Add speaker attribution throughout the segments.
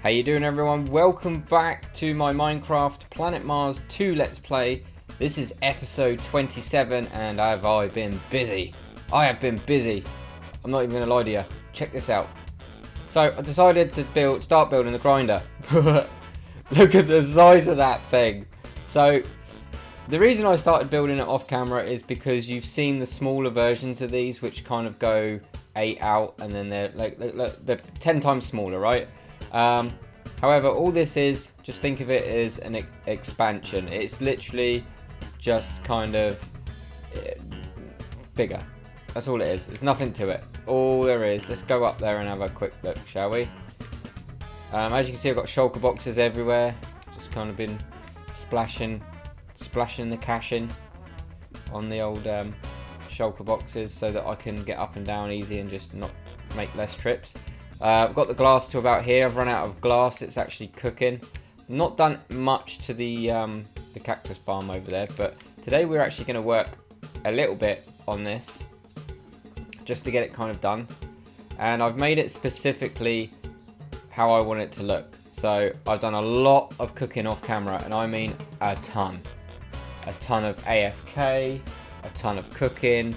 Speaker 1: How you doing, everyone? Welcome back to my Minecraft Planet Mars 2 Let's Play. This is episode 27 and I've been busy. I have been busy. I'm not even going to lie to you. Check this out. So I decided to start building the grinder. Look at the size of that thing. So the reason I started building it off camera is because you've seen the smaller versions of these which kind of go 8 out and then they're 10 times smaller, right? However, all this is, just think of it as an expansion. It's literally just kind of bigger. That's all it is. There's nothing to it. All there is. Let's go up there and have a quick look, shall we? As you can see, I've got shulker boxes everywhere. Just kind of been splashing the cash in on the old shulker boxes so that I can get up and down easy and just not make less trips. I've got the glass to about here. I've run out of glass. It's actually cooking. Not done much to the cactus farm over there, but today we're actually going to work a little bit on this just to get it kind of done. And I've made it specifically how I want it to look. So I've done a lot of cooking off camera, and I mean a ton of AFK, a ton of cooking.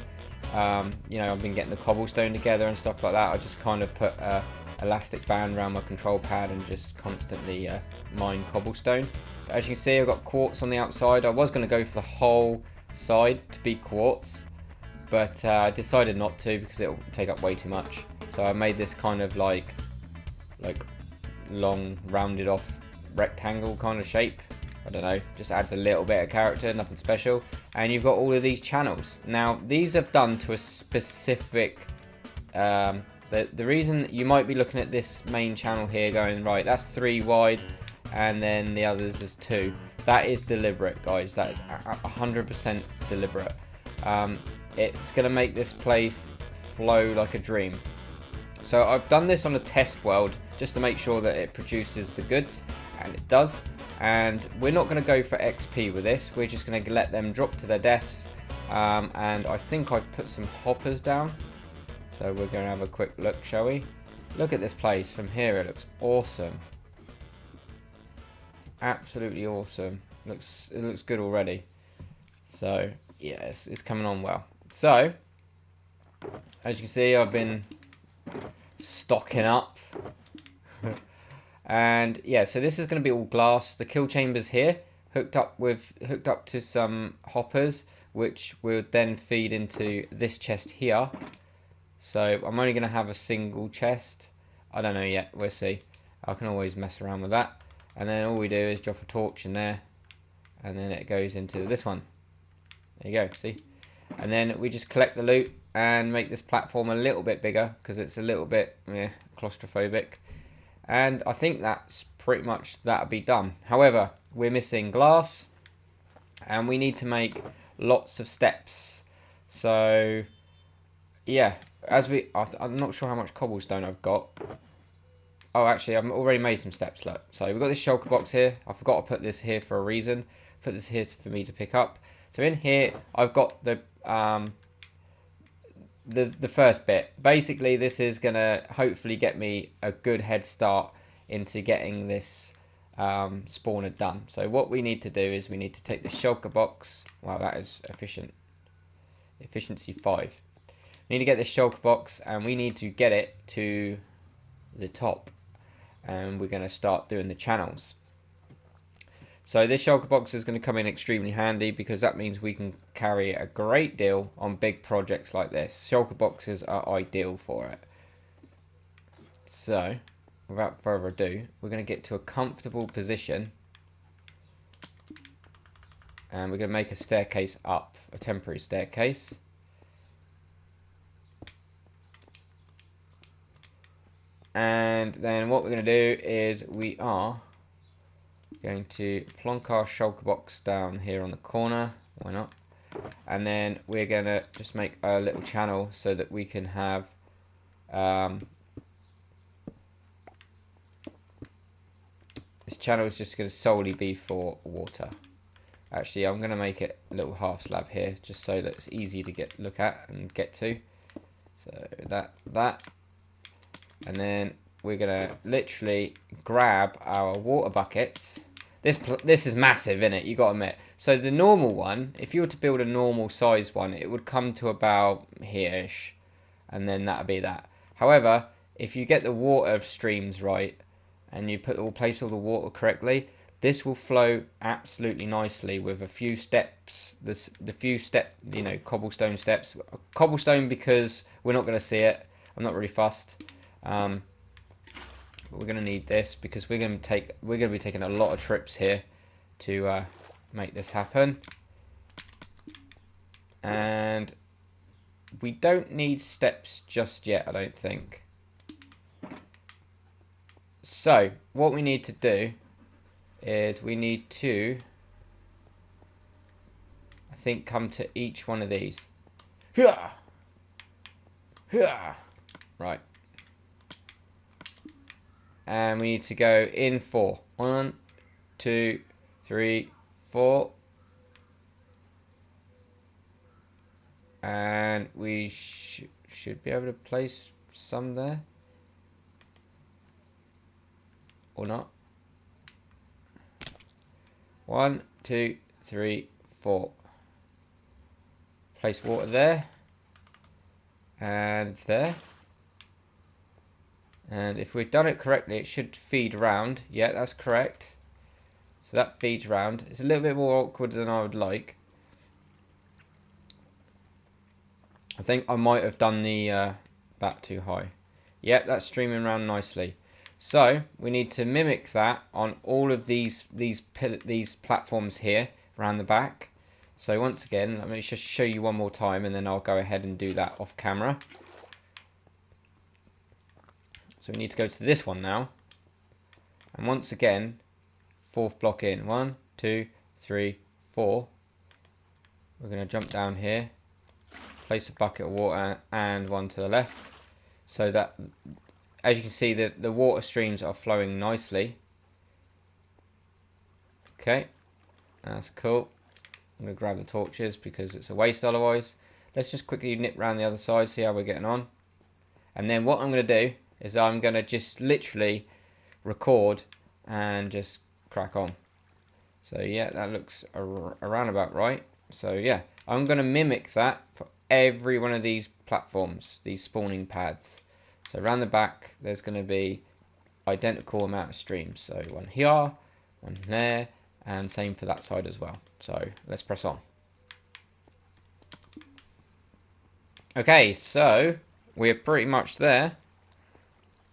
Speaker 1: You know, I've been getting the cobblestone together and stuff like that. I just kind of put a elastic band around my control pad and just constantly mine cobblestone. As you can see, I've got quartz on the outside. I was going to go for the whole side to be quartz, but I decided not to because it'll take up way too much. So I made this kind of like long rounded off rectangle kind of shape. I don't know, just adds a little bit of character, nothing special. And you've got all of these channels. Now, these have done to a specific... the reason you might be looking at this main channel here going, right, that's 3 wide, and then the others is 2. That is deliberate, guys. That is 100% deliberate. It's going to make this place flow like a dream. So I've done this on a test world just to make sure that it produces the goods, and it does. And we're not going to go for XP with this. We're just going to let them drop to their deaths. And I think I've put some hoppers down. So we're going to have a quick look, shall we? Look at this place from here. It looks awesome. It's absolutely awesome. It looks good already. So yeah, it's coming on well. So as you can see, I've been stocking up. And yeah, so this is going to be all glass. The kill chamber's here, hooked up to some hoppers, which will then feed into this chest here. So I'm only going to have a single chest. I don't know yet. We'll see. I can always mess around with that. And then all we do is drop a torch in there, and then it goes into this one. There you go. See? And then we just collect the loot and make this platform a little bit bigger because it's a little bit claustrophobic. And I think that's pretty much that'll be done. However, we're missing glass, and we need to make lots of steps. So yeah, I'm not sure how much cobblestone I've got. Oh, actually, I've already made some steps. Look, so we've got this shulker box here. I forgot to put this here for a reason. Put this here for me to pick up. So in here, I've got the first bit. Basically, this is gonna hopefully get me a good head start into getting this spawner done. So what we need to do is we need to take the shulker box. Wow, that is efficient. Efficiency 5. We need to get this shulker box, and we need to get it to the top, and we're going to start doing the channels. So this shulker box is going to come in extremely handy because that means we can carry a great deal on big projects like this. Shulker boxes are ideal for it. So without further ado, we're going to get to a comfortable position, and we're going to make a staircase up, a temporary staircase. And then what we're going to do is we are going to plonk our shulker box down here on the corner. Why not? And then we're going to just make a little channel so that we can have this channel is just going to solely be for water. Actually, I'm going to make it a little half slab here just so that it's easy to look at and get to. So that. And then we're gonna literally grab our water buckets. This is massive, isn't it? You gotta admit. So the normal one, if you were to build a normal size one, it would come to about here-ish, and then that'd be that. However, if you get the water streams right, and you place all the water correctly, this will flow absolutely nicely with a few steps. Cobblestone steps. Cobblestone because we're not gonna see it. I'm not really fussed. But we're gonna need this because we're gonna be taking a lot of trips here to make this happen. And we don't need steps just yet, I don't think. So what we need to do is we need to, I think, come to each one of these. Right. And we need to go in 4. 1, 2, 3, 4. And we should be able to place some there. Or not. 1, 2, 3, 4. Place water there. And there. And if we've done it correctly, it should feed round. Yeah, that's correct. So that feeds round. It's a little bit more awkward than I would like. I think I might have done the that too high. Yep, that's streaming around nicely. So we need to mimic that on all of these platforms here around the back. So once again, let me just show you one more time, and then I'll go ahead and do that off camera. So we need to go to this one now. And once again, 4th block in. 1, 2, 3, 4. We're going to jump down here. Place a bucket of water and one to the left. So that, as you can see, the water streams are flowing nicely. Okay. That's cool. I'm going to grab the torches because it's a waste otherwise. Let's just quickly nip round the other side, see how we're getting on. And then what I'm going to do is I'm going to just literally record and just crack on. So yeah, that looks around about right. So yeah, I'm going to mimic that for every one of these platforms, these spawning pads. So around the back, there's going to be identical amount of streams. So one here, one there, and same for that side as well. So let's press on. Okay, so we're pretty much there.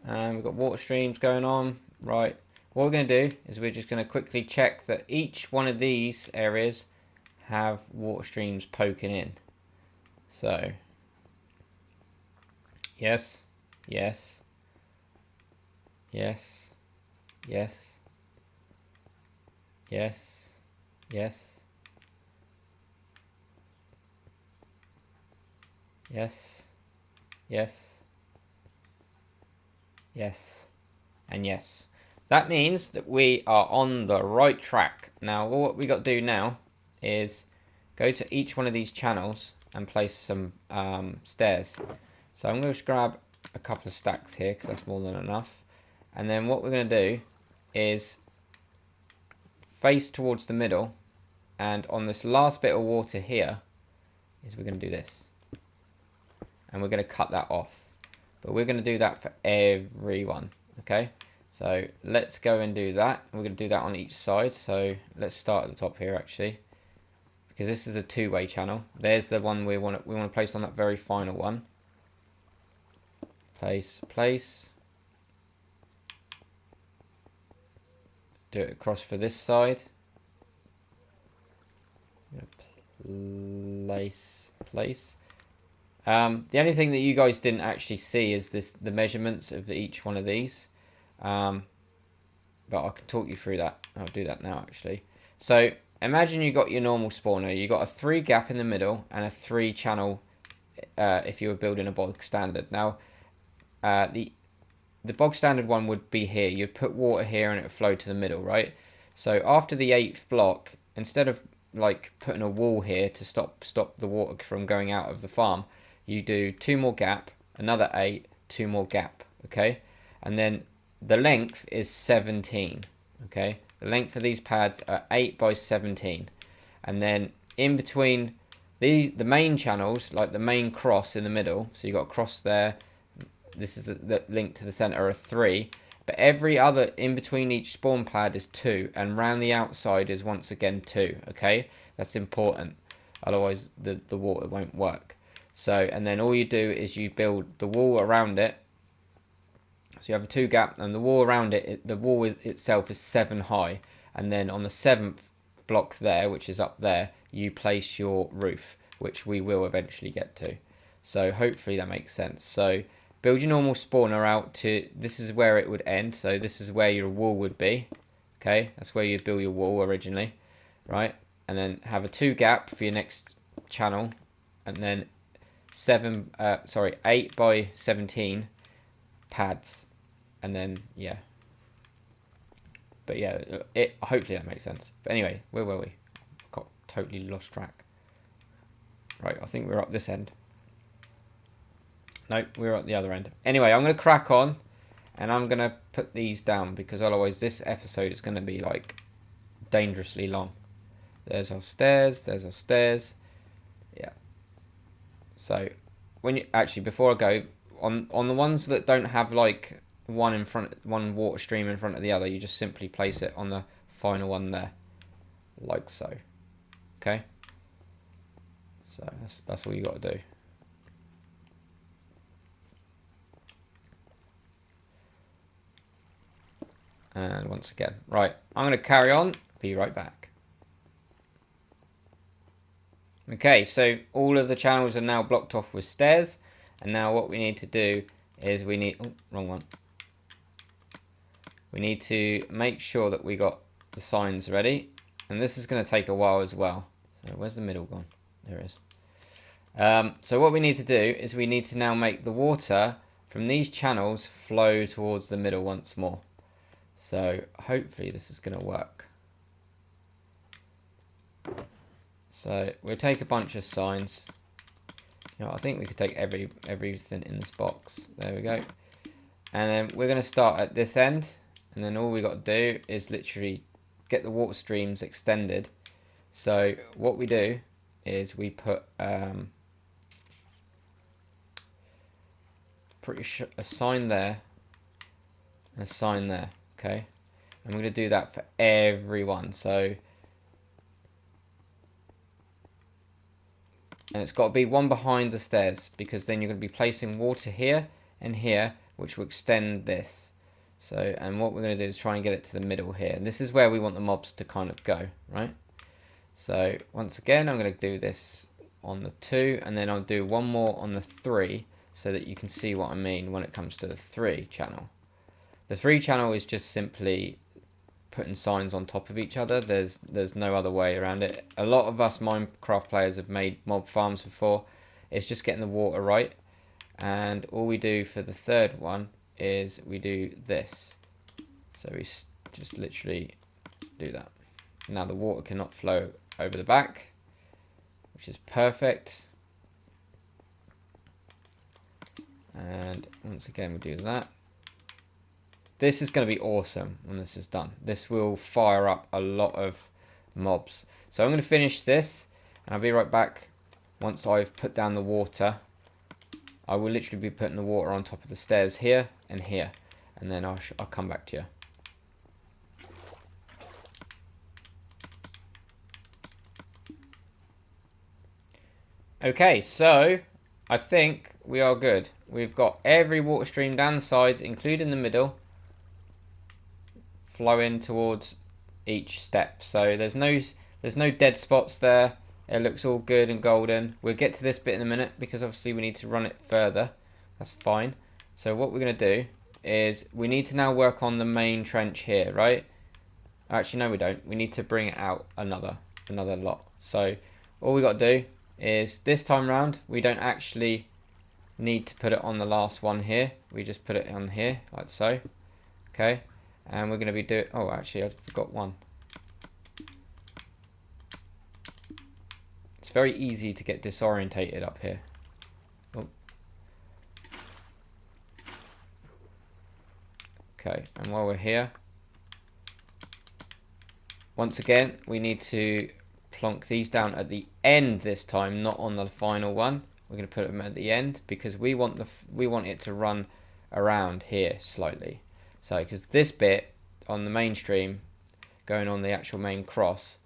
Speaker 1: We've got water streams going on. Right, what we're going to do is we're just going to quickly check that each one of these areas have water streams poking in. So, yes, yes, yes, yes, yes, yes, yes, yes, yes, and yes. That means that we are on the right track. Now, what we got to do now is go to each one of these channels and place some stairs. So I'm going to grab a couple of stacks here because that's more than enough. And then what we're going to do is face towards the middle, and on this last bit of water here is we're going to do this. And we're going to cut that off. But we're going to do that for everyone, okay? So let's go and do that. We're going to do that on each side. So let's start at the top here actually, because this is a two-way channel. There's the one we want to place on that very final one. Place. Do it across for this side. Place. The only thing that you guys didn't actually see is the measurements of each one of these. But I can talk you through that. I'll do that now actually. So imagine you got your normal spawner. You got a 3 gap in the middle and a 3 channel if you were building a bog standard. Now the bog standard one would be here. You'd put water here and it would flow to the middle, right? So after the 8th block, instead of like putting a wall here to stop the water from going out of the farm, you do 2 more gap, another 8, 2 more gap, okay? and then the length is 17. Okay, the length of these pads are 8 by 17, and then in between the main channels, like the main cross in the middle, so you got a cross there, this is the link to the center of 3, but every other in between each spawn pad is 2, and round the outside is once again 2. Okay, that's important, otherwise the water won't work. So, and then all you do is you build the wall around it. So you have a 2 gap, and the wall around it, the wall itself is 7 high, and then on the 7th block there, which is up there, you place your roof, which we will eventually get to. So hopefully that makes sense. So build your normal spawner out to, this is where it would end, so this is where your wall would be. Okay, that's where you'd build your wall originally, right? And then have a 2 gap for your next channel, and then 8 by 17 pads, and then yeah, but yeah, hopefully that makes sense. But anyway, where were we? Got totally lost track. Right, I think we're up this end. Nope, we're at the other end. Anyway, I'm gonna crack on, and I'm gonna put these down, because otherwise this episode is gonna be like dangerously long. There's our stairs, there's our stairs. Yeah, so when you actually, before I go on the ones that don't have like one water stream in front of the other, you just simply place it on the final one there, like so. Okay, so that's all you got to do. And once again, right, I'm going to carry on, be right back. Okay, so all of the channels are now blocked off with stairs, and now what we need to do is we need, oh, wrong one. We need to make sure that we got the signs ready, and this is going to take a while as well. So where's the middle gone? There it is. So what we need to do is we need to now make the water from these channels flow towards the middle once more. So hopefully this is going to work. So we'll take a bunch of signs. You know, I think we could take everything in this box. There we go. And then we're going to start at this end. And then all we got to do is literally get the water streams extended. So what we do is we put a sign there and a sign there. Okay. And we're going to do that for everyone. So, and it's got to be one behind the stairs, because then you're going to be placing water here and here, which will extend this. So, and what we're going to do is try and get it to the middle here. And this is where we want the mobs to kind of go, right? So once again, I'm going to do this on the 2, and then I'll do one more on the 3, so that you can see what I mean when it comes to the 3 channel. The 3 channel is just simply putting signs on top of each other. There's no other way around it. A lot of us Minecraft players have made mob farms before. It's just getting the water right. And all we do for the 3rd one is we do this. So we just literally do that. Now the water cannot flow over the back, which is perfect. And once again, we do that. This is going to be awesome when this is done. This will fire up a lot of mobs. So I'm going to finish this, and I'll be right back once I've put down the water. I will literally be putting the water on top of the stairs here and here, and then I'll come back to you. Okay, so I think we are good. We've got every water stream down the sides, including the middle, flowing towards each step. So there's no dead spots there. It looks all good and golden. We'll get to this bit in a minute, because obviously we need to run it further. That's fine. So what we're going to do is we need to now work on the main trench here, right? Actually, no, we don't. We need to bring it out another lot. So all we got to do is this time round, we don't actually need to put it on the last one here. We just put it on here, like so. Okay. And we're going to be doing... Oh, actually, I forgot one. It's very easy to get disorientated up here. Oh. Okay, and while we're here, once again, we need to plonk these down at the end this time, not on the final one. We're going to put them at the end because we want it to run around here slightly. So, because this bit on the mainstream, going on the actual main cross,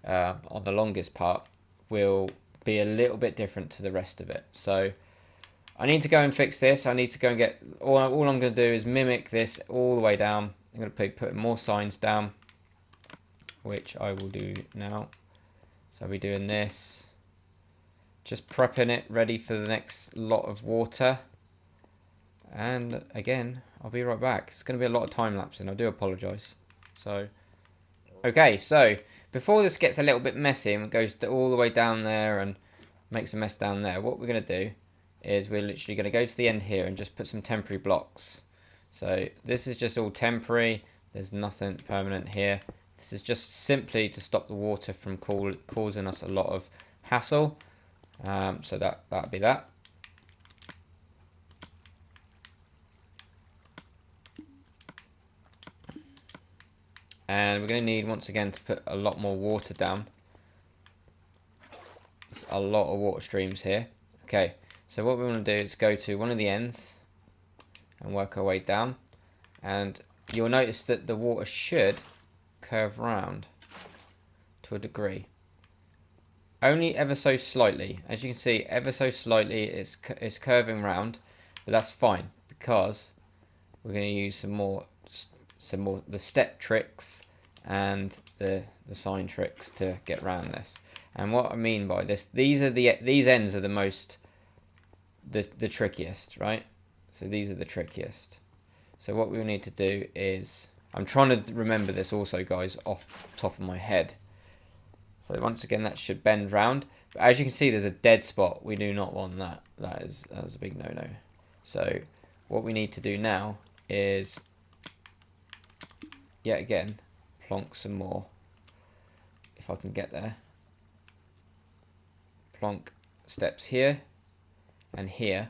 Speaker 1: on the longest part, will be a little bit different to the rest of it. So, I need to go and fix this. I need to go and get, all I'm going to do is mimic this all the way down. I'm going to be putting more signs down, which I will do now. So I'll be doing this, just prepping it ready for the next lot of water. And again, I'll be right back. It's going to be a lot of time lapsing. I do apologise. So, okay, so before this gets a little bit messy and it goes all the way down there and makes a mess down there, what we're going to do is we're literally going to go to the end here and just put some temporary blocks. So this is just all temporary. There's nothing permanent here. This is just simply to stop the water from causing us a lot of hassle. So that'll be that. And we're going to need, once again, to put a lot more water down. There's a lot of water streams here. Okay, so what we want to do is go to one of the ends and work our way down. And you'll notice that the water should curve round to a degree, only ever so slightly. As you can see, ever so slightly it's curving round, but that's fine because we're going to use some more the step tricks and the sign tricks to get around this. And what I mean by this, these ends are the trickiest, right? So these are the trickiest. So what we need to do is, I'm trying to remember this also, guys, off the top of my head. So once again, that should bend round. But as you can see, there's a dead spot. We do not want that. That is a big no-no. So what we need to do now is, yet again, plonk some more. If I can get there. Plonk steps here and here.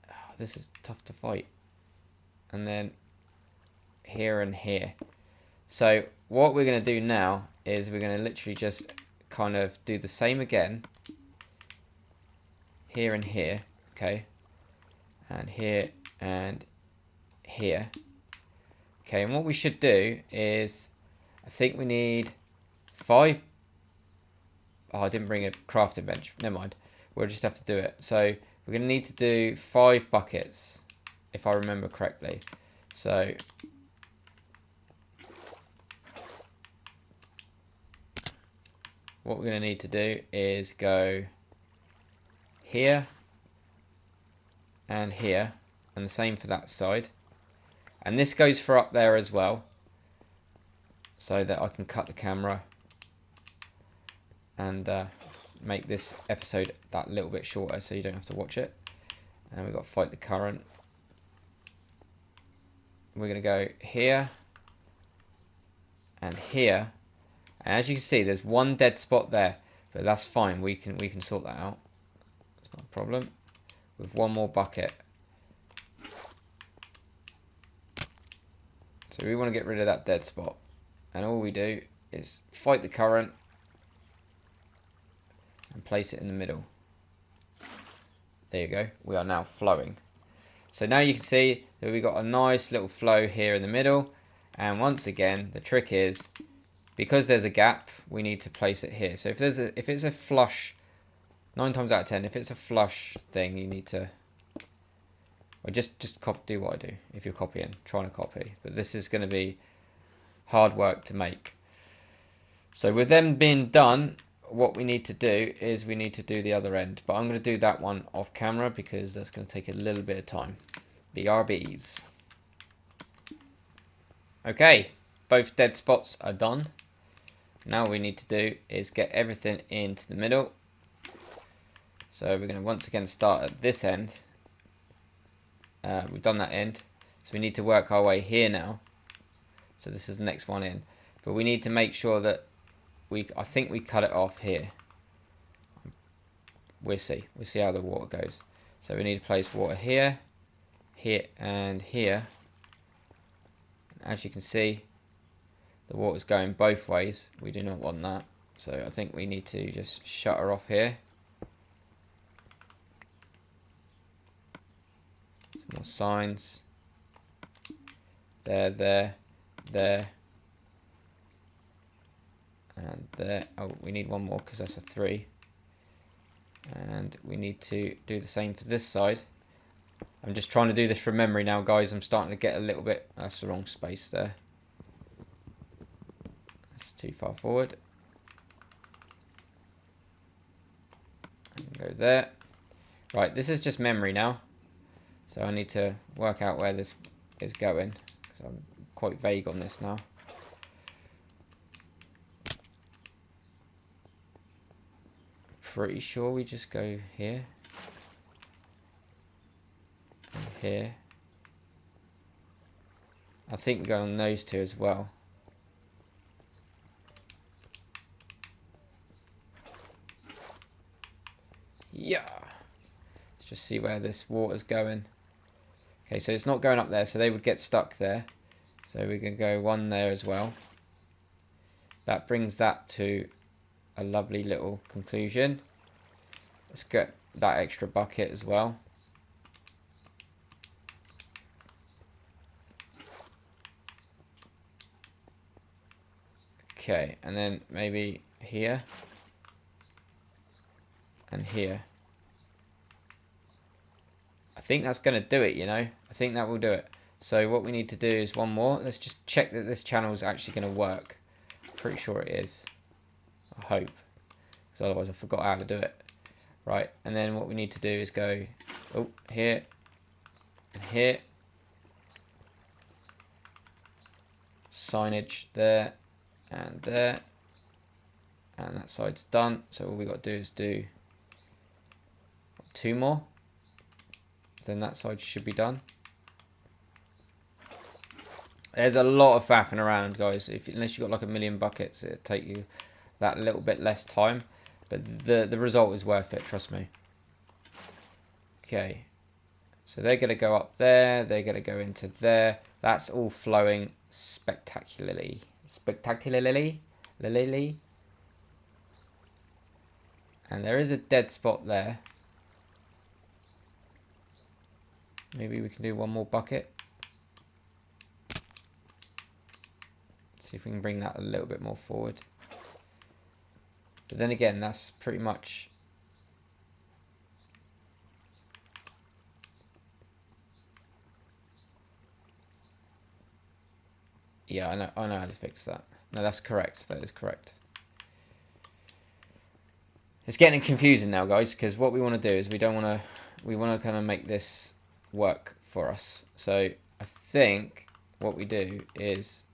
Speaker 1: Oh, this is tough to fight. And then here and here. So what we're going to do now is we're going to literally just kind of do the same again. Here and here, okay? And here and here. Okay, and what we should do is, I think we need 5... Oh, I didn't bring a crafting bench. Never mind. We'll just have to do it. So we're going to need to do 5 buckets, if I remember correctly. So what we're going to need to do is go here and here, and the same for that side. And this goes for up there as well, so that I can cut the camera and make this episode that little bit shorter so you don't have to watch it. And we've got to fight the current. We're going to go here and here, and as you can see, there's one dead spot there, but that's fine. We can sort that out. It's not a problem. With one more bucket. So we want to get rid of that dead spot, and all we do is fight the current and place it in the middle. There you go. We are now flowing. So now you can see that we've got a nice little flow here in the middle. And once again, the trick is, because there's a gap, we need to place it here. So if it's a flush, 9 times out of 10, if it's a flush thing, you need to, well, just do what I do. If you're copying, trying to copy. But this is going to be hard work to make. So with them being done, what we need to do is we need to do the other end. But I'm going to do that one off camera because that's going to take a little bit of time. BRBs. Okay, both dead spots are done. Now what we need to do is get everything into the middle. So we're going to once again start at this end. We've done that end. So we need to work our way here now. So this is the next one in. But we need to make sure that I think we cut it off here. We'll see. We'll see how the water goes. So we need to place water here, here and here. As you can see, the water's going both ways. We do not want that. So I think we need to just shut her off here. Some more signs. There, there, there. And there. Oh, we need one more because that's a 3. And we need to do the same for this side. I'm just trying to do this from memory now, guys. I'm starting to get a little bit... That's the wrong space there. That's too far forward. And go there. Right, this is just memory now. So I need to work out where this is going. Because I'm quite vague on this now. Pretty sure we just go here. And here. I think we go on those two as well. Yeah. Let's just see where this water's going. Okay, so it's not going up there, so they would get stuck there. So we can go one there as well. That brings that to a lovely little conclusion. Let's get that extra bucket as well. Okay, and then maybe here and here. I think that's going to do it, you know. I think that will do it. So what we need to do is one more. Let's just check that this channel is actually going to work. Pretty sure it is. I hope. Because otherwise I forgot how to do it. Right, and then what we need to do is go here and here. Signage there and there. And that side's done. So all we got to do is do 2 more. Then that side should be done. There's a lot of faffing around, guys. Unless you've got like a million buckets, it'll take you that little bit less time. But the result is worth it, trust me. Okay. So they're going to go up there. They're going to go into there. That's all flowing spectacularly. Spectacularly. And there is a dead spot there. Maybe we can do one more bucket. See if we can bring that a little bit more forward. But then again, that's pretty much... Yeah, I know how to fix that. No, that's correct. That is correct. It's getting confusing now, guys, because what we want to do is we want to kind of make this work for us. So I think what we do is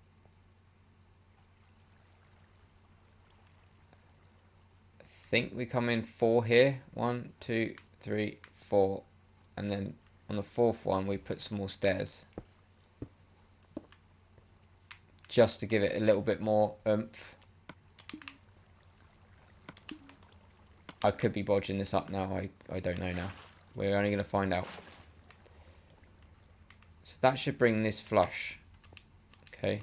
Speaker 1: we come in 4 here. 1, 2, 3, 4, and then on the 4th one we put some more stairs, just to give it a little bit more oomph. I could be bodging this up now. I don't know now. We're only going to find out. So that should bring this flush. Okay.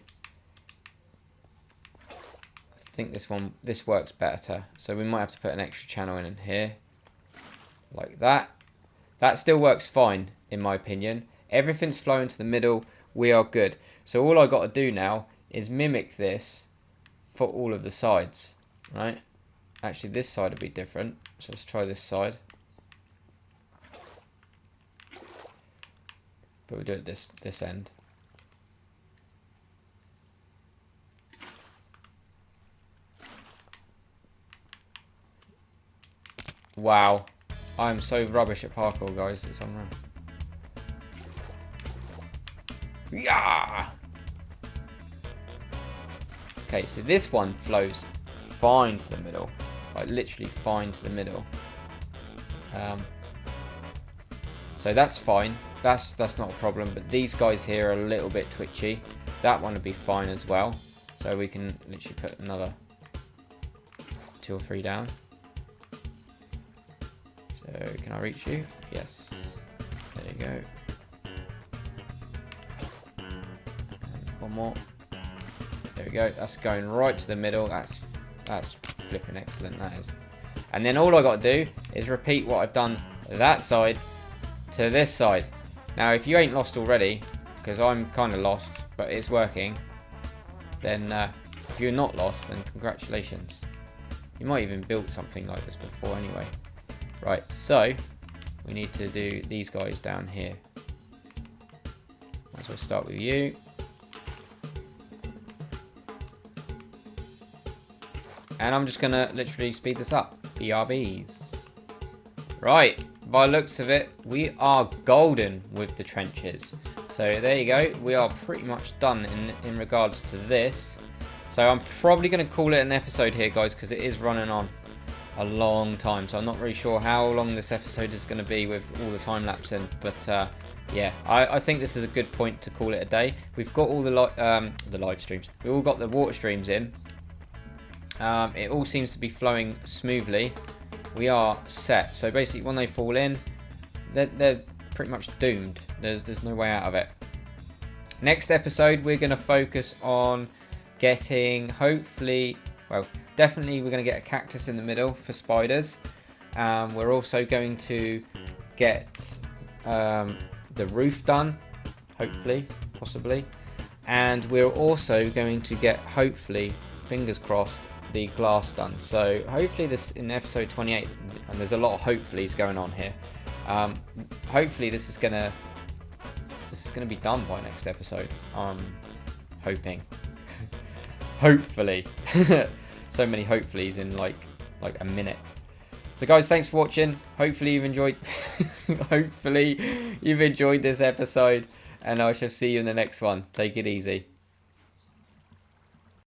Speaker 1: I think this works better. So we might have to put an extra channel in here. Like that. That still works fine, in my opinion. Everything's flowing to the middle. We are good. So all I got to do now is mimic this for all of the sides. Right? Actually, this side will be different. So let's try this side. But we'll do it this end. Wow. I'm so rubbish at parkour, guys. It's unreal. Yeah. Okay, so this one flows fine to the middle. Like literally fine to the middle. So that's fine. That's not a problem. But these guys here are a little bit twitchy. That one would be fine as well. So we can literally put another 2 or 3 down. So can I reach you? Yes. There you go. One more. There we go. That's going right to the middle. That's flipping excellent, that is. And then all I got to do is repeat what I've done that side to this side. Now, if you ain't lost already, because I'm kind of lost, but it's working, then if you're not lost, then congratulations. You might even build something like this before anyway. Right, so we need to do these guys down here. Might as well start with you. And I'm just going to literally speed this up. BRBs. Right, by the looks of it, we are golden with the trenches. So there you go. We are pretty much done in regards to this. So I'm probably going to call it an episode here, guys, because it is running on a long time. So I'm not really sure how long this episode is going to be with all the time lapse in. But yeah, I think this is a good point to call it a day. We've got all the live streams. We've all got the water streams in. It all seems to be flowing smoothly. We are set. So basically, when they fall in, they're pretty much doomed. There's no way out of it. Next episode, we're going to focus on getting, hopefully, well, definitely we're going to get a cactus in the middle for spiders. We're also going to get the roof done, hopefully, possibly. And we're also going to get, hopefully, fingers crossed, the glass done. So hopefully this in episode 28, and there's a lot of hopefullys going on here. Hopefully this is gonna be done by next episode. I'm hoping. Hopefully. So many hopefullys in like a minute. So guys, thanks for watching. Hopefully you've enjoyed hopefully you've enjoyed this episode, and I shall see you in the next one. Take it easy.